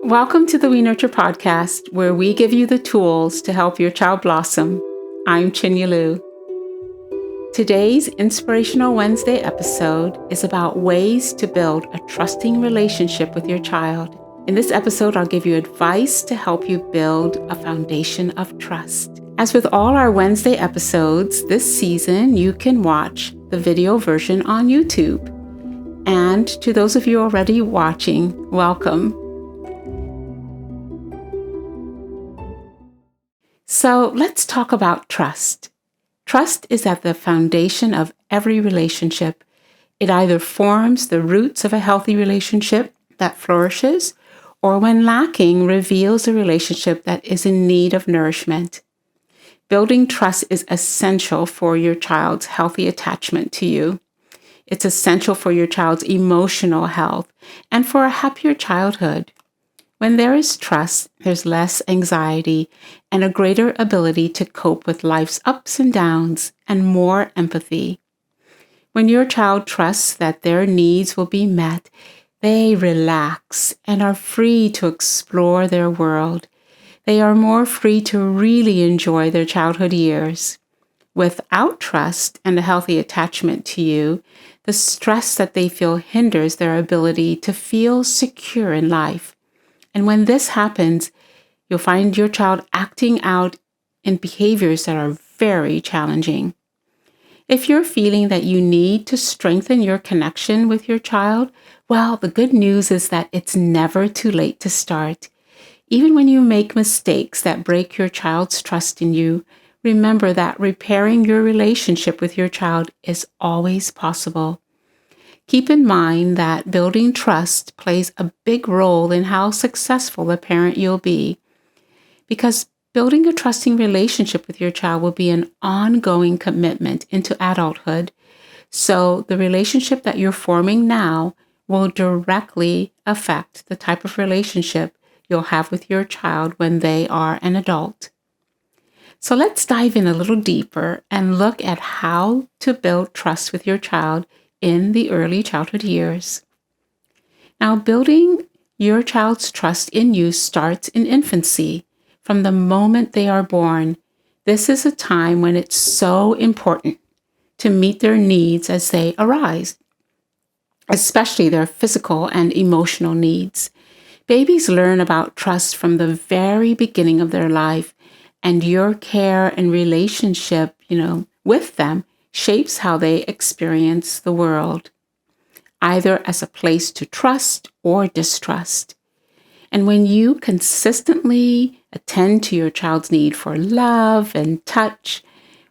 Welcome to the We Nurture podcast, where we give you the tools to help your child blossom. I'm Chinya Lu. Today's Inspirational Wednesday episode is about ways to build a trusting relationship with your child. In this episode, I'll give you advice to help you build a foundation of trust. As with all our Wednesday episodes this season, you can watch the video version on YouTube. And to those of you already watching, welcome. So let's talk about trust. Trust is at the foundation of every relationship. It either forms the roots of a healthy relationship that flourishes, or when lacking, reveals a relationship that is in need of nourishment. Building trust is essential for your child's healthy attachment to you. It's essential for your child's emotional health and for a happier childhood. When there is trust, there's less anxiety and a greater ability to cope with life's ups and downs and more empathy. When your child trusts that their needs will be met, they relax and are free to explore their world. They are more free to really enjoy their childhood years. Without trust and a healthy attachment to you, the stress that they feel hinders their ability to feel secure in life. And when this happens, you'll find your child acting out in behaviors that are very challenging. If you're feeling that you need to strengthen your connection with your child, well, the good news is that it's never too late to start. Even when you make mistakes that break your child's trust in you, remember that repairing your relationship with your child is always possible. Keep in mind that building trust plays a big role in how successful a parent you'll be, because building a trusting relationship with your child will be an ongoing commitment into adulthood. So the relationship that you're forming now will directly affect the type of relationship you'll have with your child when they are an adult. So let's dive in a little deeper and look at how to build trust with your child in the early childhood years. Now, building your child's trust in you starts in infancy, from the moment they are born. This is a time when it's so important to meet their needs as they arise, especially their physical and emotional needs. Babies learn about trust from the very beginning of their life, and your care and relationship, with them shapes how they experience the world, either as a place to trust or distrust. And when you consistently attend to your child's need for love and touch,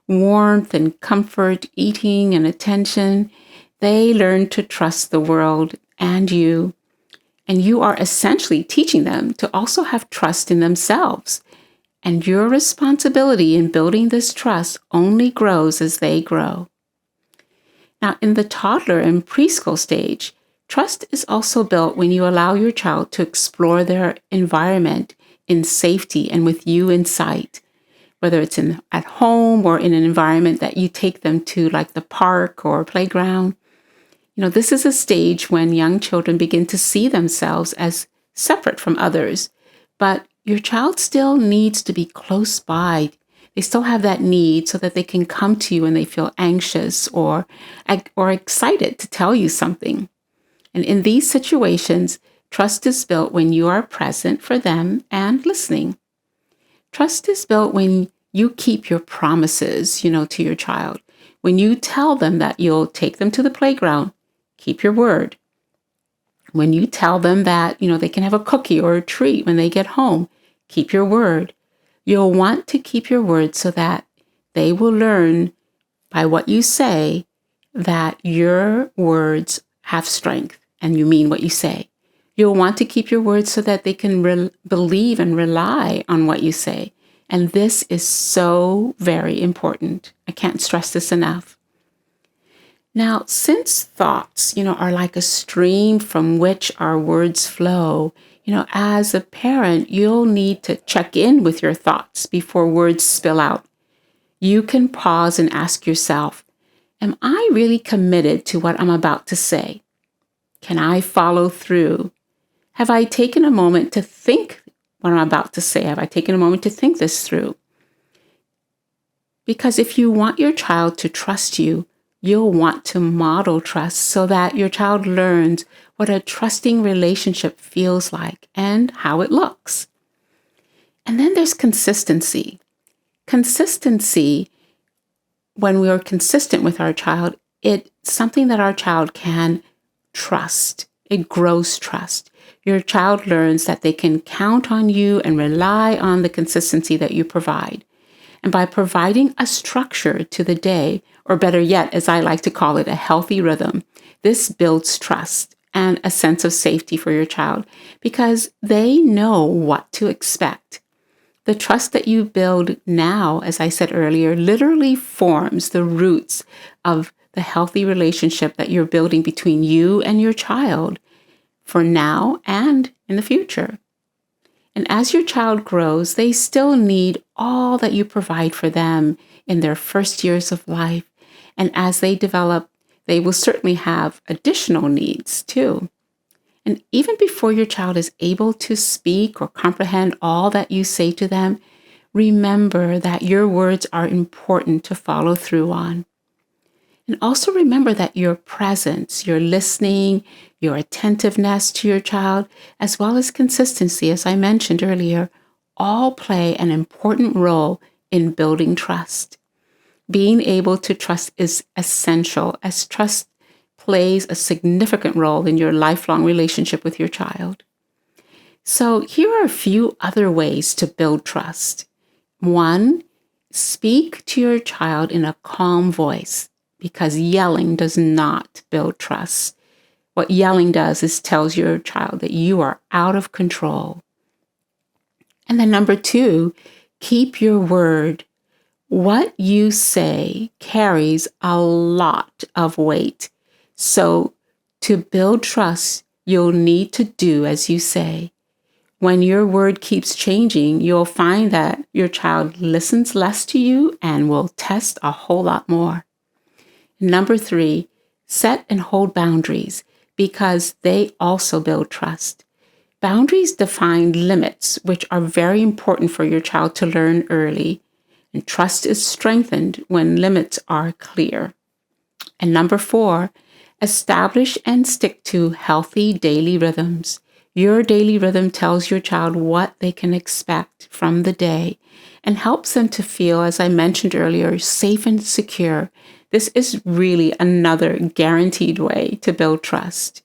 warmth and comfort, eating and attention, they learn to trust the world and you. And you are essentially teaching them to also have trust in themselves. And your responsibility in building this trust only grows as they grow. Now, in the toddler and preschool stage, trust is also built when you allow your child to explore their environment in safety and with you in sight, whether it's at home or in an environment that you take them to, like the park or playground. This is a stage when young children begin to see themselves as separate from others, but your child still needs to be close by. They still have that need so that they can come to you when they feel anxious or excited to tell you something. And in these situations, trust is built when you are present for them and listening. Trust is built when you keep your promises, to your child. When you tell them that you'll take them to the playground, keep your word. When you tell them that, they can have a cookie or a treat when they get home, keep your word. You'll want to keep your word so that they will learn by what you say that your words have strength and you mean what you say. You'll want to keep your word so that they can believe and rely on what you say. And this is so very important. I can't stress this enough. Now, since thoughts, are like a stream from which our words flow, as a parent, you'll need to check in with your thoughts before words spill out. You can pause and ask yourself, am I really committed to what I'm about to say? Can I follow through? Have I taken a moment to think what I'm about to say? Have I taken a moment to think this through? Because if you want your child to trust you, you'll want to model trust so that your child learns what a trusting relationship feels like and how it looks. And then there's consistency. Consistency, when we are consistent with our child, it's something that our child can trust. It grows trust. Your child learns that they can count on you and rely on the consistency that you provide. And by providing a structure to the day, or better yet, as I like to call it, a healthy rhythm, this builds trust and a sense of safety for your child because they know what to expect. The trust that you build now, as I said earlier, literally forms the roots of the healthy relationship that you're building between you and your child for now and in the future. And as your child grows, they still need all that you provide for them in their first years of life. And as they develop, they will certainly have additional needs too. And even before your child is able to speak or comprehend all that you say to them, remember that your words are important to follow through on. And also remember that your presence, your listening, your attentiveness to your child, as well as consistency, as I mentioned earlier, all play an important role in building trust. Being able to trust is essential, as trust plays a significant role in your lifelong relationship with your child. So here are a few other ways to build trust. 1, speak to your child in a calm voice, because yelling does not build trust. What yelling does is tells your child that you are out of control. And then 2, keep your word. What you say carries a lot of weight. So to build trust, you'll need to do as you say. When your word keeps changing, you'll find that your child listens less to you and will test a whole lot more. 3, set and hold boundaries because they also build trust. Boundaries define limits, which are very important for your child to learn early. And trust is strengthened when limits are clear. And 4, establish and stick to healthy daily rhythms. Your daily rhythm tells your child what they can expect from the day and helps them to feel, as I mentioned earlier, safe and secure. This is really another guaranteed way to build trust.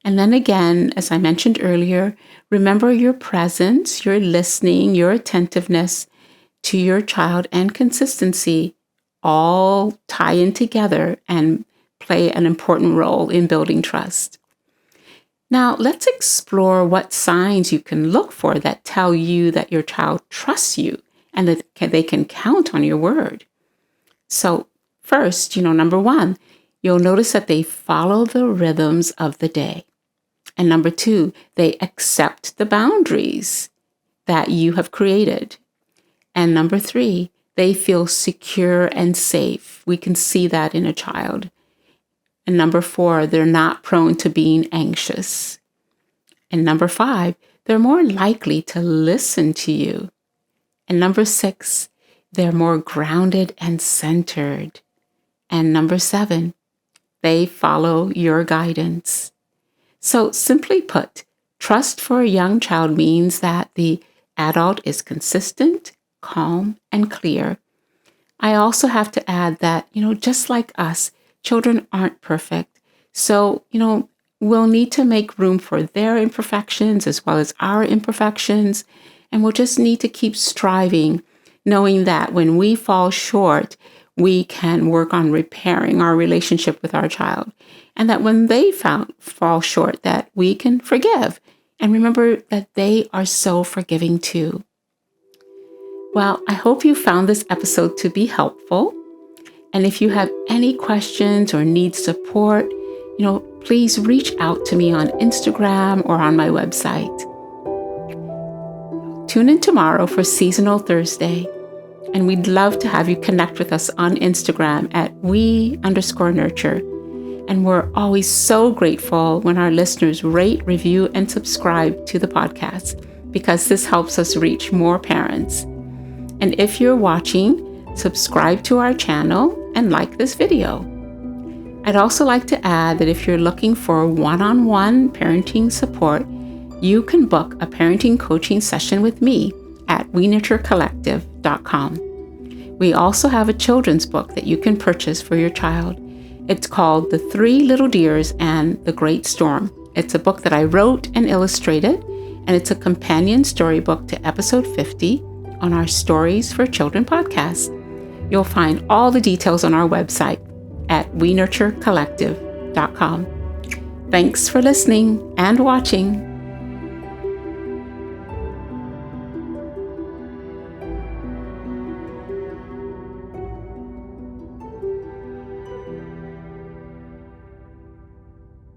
And then again, as I mentioned earlier, remember your presence, your listening, your attentiveness to your child and consistency all tie in together and play an important role in building trust. Now, let's explore what signs you can look for that tell you that your child trusts you and that they can count on your word. So first, 1, you'll notice that they follow the rhythms of the day. And 2, they accept the boundaries that you have created. And 3, they feel secure and safe. We can see that in a child. And 4, they're not prone to being anxious. And 5, they're more likely to listen to you. And 6, they're more grounded and centered. And 7, they follow your guidance. So simply put, trust for a young child means that the adult is consistent, calm, and clear. I also have to add that, just like us, children aren't perfect. So, we'll need to make room for their imperfections as well as our imperfections. And we'll just need to keep striving, knowing that when we fall short, we can work on repairing our relationship with our child. And that when they fall short, that we can forgive. And remember that they are so forgiving too. Well, I hope you found this episode to be helpful. And if you have any questions or need support, please reach out to me on Instagram or on my website. Tune in tomorrow for Seasonal Thursday. And we'd love to have you connect with us on Instagram at we_nurture. And we're always so grateful when our listeners rate, review, and subscribe to the podcast, because this helps us reach more parents. And if you're watching, subscribe to our channel and like this video. I'd also like to add that if you're looking for one-on-one parenting support, you can book a parenting coaching session with me at wenaturecollective.com. We also have a children's book that you can purchase for your child. It's called The Three Little Deers and the Great Storm. It's a book that I wrote and illustrated, and it's a companion storybook to episode 50 on our Stories for Children podcast. You'll find all the details on our website at wenaturecollective.com. Thanks for listening and watching.